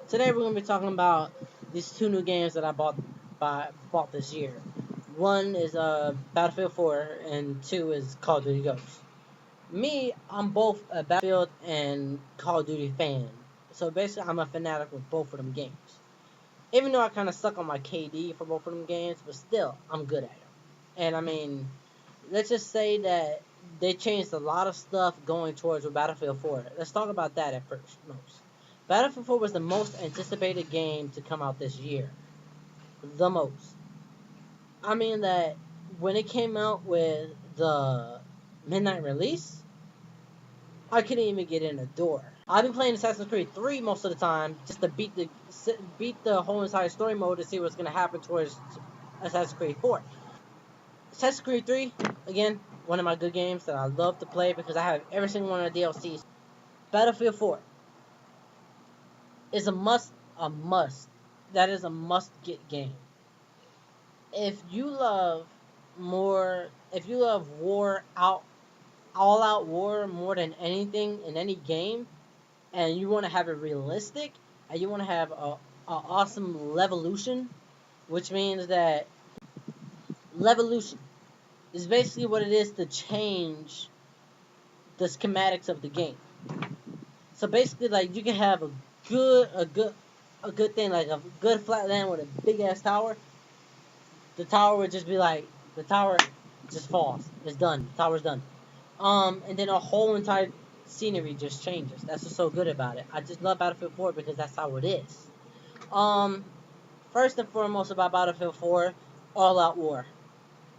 Today we're going to be talking about these two new games that I bought this year. One is Battlefield 4 and two is Call of Duty Ghosts. Me, I'm both a Battlefield and Call of Duty fan. So basically I'm a fanatic with both of them games. Even though I kind of suck on my KD for both of them games, but still, I'm good at them. And I mean, let's just say that they changed a lot of stuff going towards with Battlefield 4. Let's talk about that at first. Battlefield 4 was the most anticipated game to come out this year. The most. I mean that when it came out with the midnight release, I couldn't even get in the door. I've been playing Assassin's Creed 3 most of the time just to beat the whole entire story mode to see what's going to happen towards Assassin's Creed 4. Assassin's Creed 3, again, one of my good games that I love to play because I have every single one of the DLCs. Battlefield 4 is a must. That is a must-get game. If you love war all-out war more than anything in any game, and you want to have it realistic, and you want to have a awesome levolution, which means that levolution is basically what it is to change the schematics of the game. So basically, like, you can have a good thing, like a good flat land with a big ass tower. The tower would just be like, the tower just falls. It's done. The tower's done. And then a whole entire scenery just changes. That's what's so good about it. I just love Battlefield 4 because that's how it is. First and foremost about Battlefield 4, all-out war.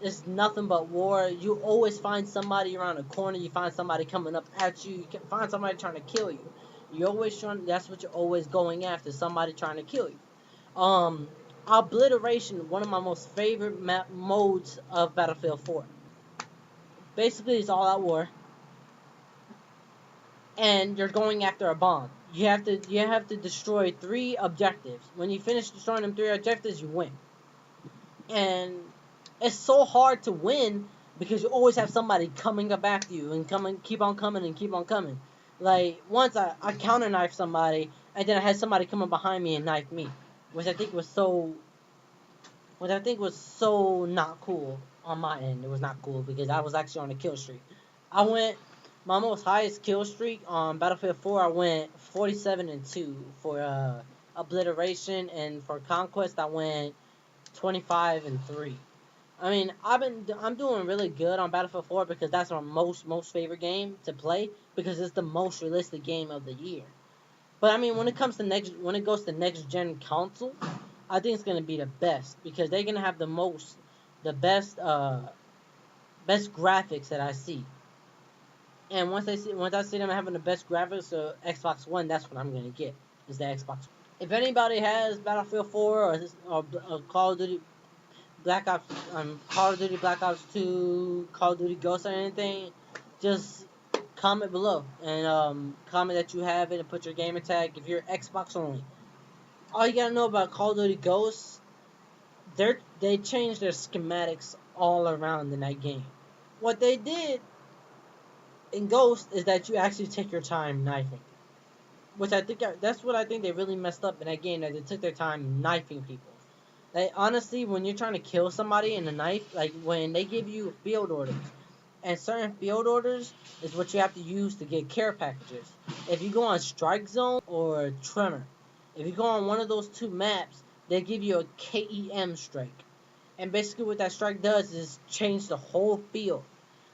It's nothing but war. You always find somebody around a corner. You find somebody coming up at you. You can find somebody trying to kill you. That's what you're always going after, somebody trying to kill you. Obliteration, one of my most favorite modes of Battlefield 4. Basically, it's all out war, and you're going after a bomb. You have to destroy 3 objectives. When you finish destroying them 3 objectives, you win. And it's so hard to win because you always have somebody coming up after you and keep on coming. Like, once I counter knifed somebody, and then I had somebody coming behind me and knife me, which I think was so not cool on my end. It was not cool because I was actually on a kill streak. My most highest kill streak on Battlefield 4, I went 47-2 for obliteration, and for conquest I went 25-3. I mean, I'm doing really good on Battlefield 4 because that's my most favorite game to play because it's the most realistic game of the year. But I mean, when it goes to next gen console, I think it's gonna be the best because they're gonna have the best graphics that I see. And once I see them having the best graphics of Xbox One, that's what I'm gonna get is the Xbox. If anybody has Battlefield 4 or Call of Duty Black Ops, Call of Duty Black Ops 2, Call of Duty Ghosts or anything, just comment below and comment that you have it and put your gamer tag if you're Xbox only. All you gotta know about Call of Duty Ghosts, they changed their schematics all around in that game. What they did in Ghost is that you actually take your time knifing, which that's what I think they really messed up in that game, that they took their time knifing people. Like, honestly, when you're trying to kill somebody in a knife, like when they give you field orders, and certain field orders is what you have to use to get care packages. If you go on Strike Zone or Tremor, if you go on one of those 2 maps, they give you a KEM strike. And basically what that strike does is change the whole field.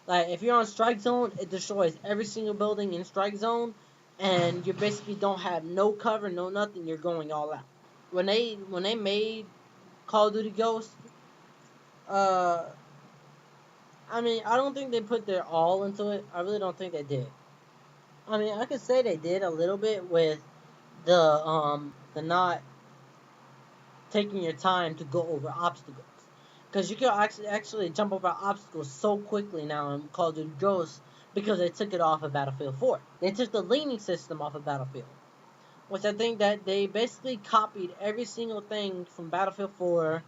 Like, if you're on Strike Zone, it destroys every single building in Strike Zone, and you basically don't have no cover, no nothing, you're going all out. When they made Call of Duty Ghosts, I mean, I don't think they put their all into it. I really don't think they did. I mean, I could say they did a little bit with the not taking your time to go over obstacles. Because you can actually jump over obstacles so quickly now in Call of Duty Ghosts because they took it off of Battlefield 4. They took the leaning system off of Battlefield, which I think that they basically copied every single thing from Battlefield 4,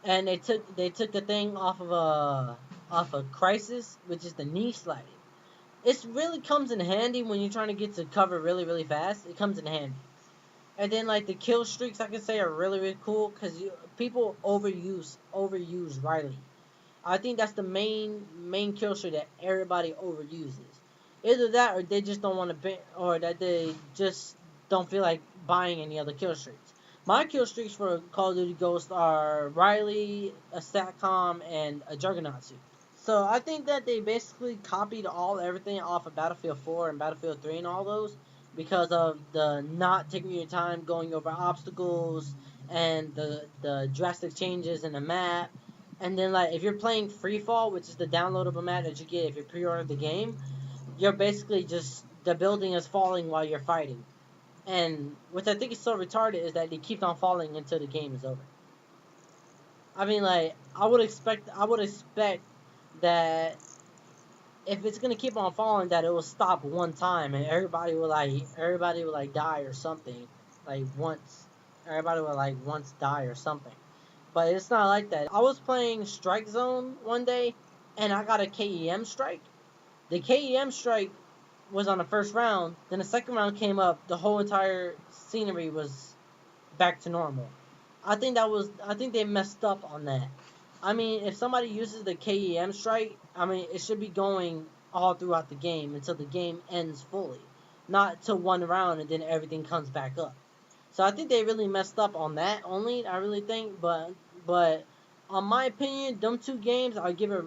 and they took the thing off of Crisis, which is the knee sliding. It really comes in handy when you're trying to get to cover really, really fast. It comes in handy. And then like the kill streaks, I can say are really really cool because people overuse Riley. I think that's the main kill streak that everybody overuses. Either that, or they just don't want to, or that they just don't feel like buying any other kill streaks. My kill streaks for Call of Duty Ghost are Riley, a Satcom, and a Juggernaut suit. So I think that they basically copied everything off of Battlefield 4 and Battlefield 3 and all those because of the not taking your time going over obstacles and the drastic changes in the map. And then like if you're playing Free Fall, which is the downloadable map that you get if you pre-order the game, you're basically just the building is falling while you're fighting. And what I think is so retarded is that they keep on falling until the game is over. I mean, like I would expect that if it's gonna keep on falling, that it will stop one time and everybody will like die or something, like once. Everybody will like once die or something. But it's not like that. I was playing Strike Zone one day, and I got a KEM strike. The KEM strike was on the first round. Then the second round came up. The whole entire scenery was back to normal. I think they messed up on that. I mean, if somebody uses the KEM strike, I mean, it should be going all throughout the game until the game ends fully, not to one round and then everything comes back up. So I think they really messed up on that only. I really think, but on my opinion, them two games, I give it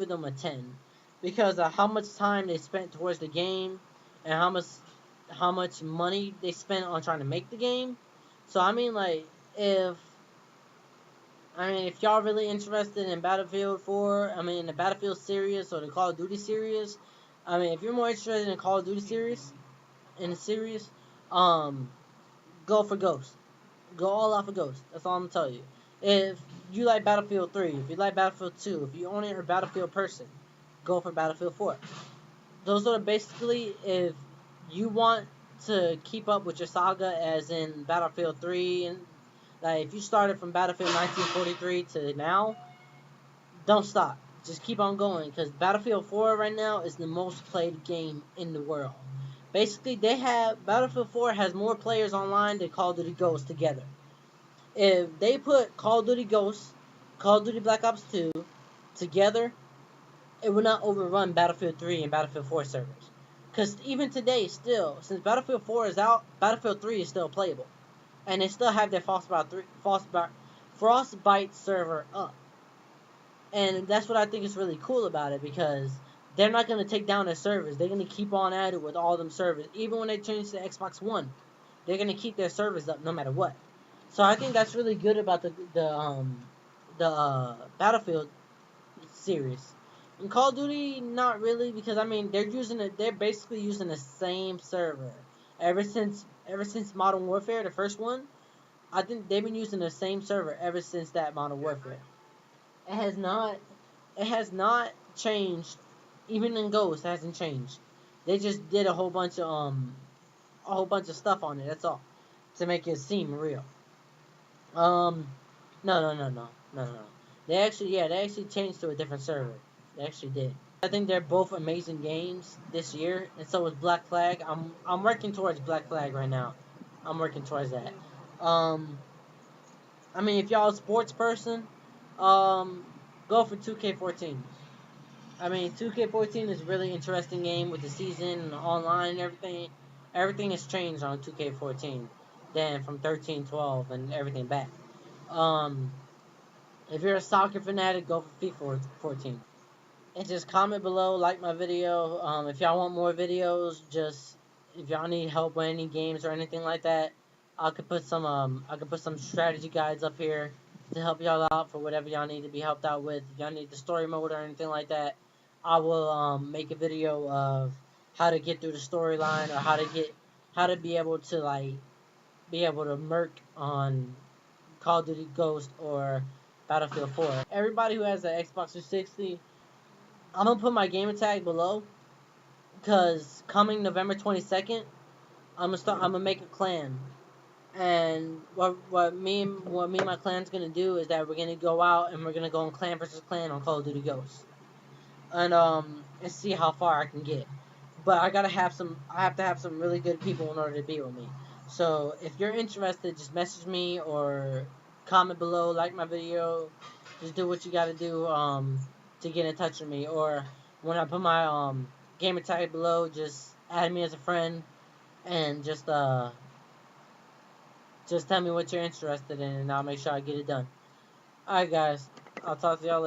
them a 10 because of how much time they spent towards the game and how much money they spent on trying to make the game. So I mean, like if y'all really interested in Battlefield 4, I mean the Battlefield series or the Call of Duty series, I mean if you're more interested in the Call of Duty series, go for Ghost. Go all out for Ghost. That's all I'm gonna tell you. If you like Battlefield 3, if you like Battlefield 2, if you only are a Battlefield person, go for Battlefield 4. Those are basically if you want to keep up with your saga as in Battlefield 3 and like if you started from Battlefield 1943 to now, don't stop. Just keep on going because Battlefield 4 right now is the most played game in the world. Basically, Battlefield 4 has more players online than Call of Duty Ghosts together. If they put Call of Duty Ghosts, Call of Duty Black Ops 2 together, it would not overrun Battlefield 3 and Battlefield 4 servers. Because even today, still, since Battlefield 4 is out, Battlefield 3 is still playable. And they still have their Frostbite server up. And that's what I think is really cool about it because they're not going to take down their servers. They're going to keep on at it with all them servers. Even when they change to Xbox One, they're going to keep their servers up no matter what. So I think that's really good about the Battlefield series. In Call of Duty, not really because I mean they're basically using the same server ever since Modern Warfare, the first one. I think they've been using the same server ever since that Modern Warfare. It has not changed. Even in Ghost, it hasn't changed. They just did a whole bunch of stuff on it. That's all to make it seem real. No. They actually changed to a different server. They actually did. I think they're both amazing games this year, and so is Black Flag. I'm working towards Black Flag right now. I'm working towards that. I mean, if y'all a sports person, go for 2K14. I mean, 2K14 is a really interesting game with the season and the online and everything. Everything has changed on 2K14 than from 13, 12, and everything back. If you're a soccer fanatic, go for FIFA 14. And just comment below, like my video. If y'all want more videos, if y'all need help with any games or anything like that, I could put some strategy guides up here to help y'all out for whatever y'all need to be helped out with. If y'all need the story mode or anything like that, I will make a video of how to get through the storyline or how to be able to merc on Call of Duty Ghost or Battlefield 4. Everybody who has an Xbox 360, I'm gonna put my gamer tag below because coming November 22nd, I'm gonna make a clan. And what me and my clan's gonna do is that we're gonna go out and we're gonna go on clan versus clan on Call of Duty Ghosts, and see how far I can get. But I have to have some really good people in order to be with me. So if you're interested, just message me or comment below, like my video. Just do what you gotta do to get in touch with me. Or when I put my gamer tag below, just add me as a friend and just tell me what you're interested in, and I'll make sure I get it done. Alright guys, I'll talk to y'all later.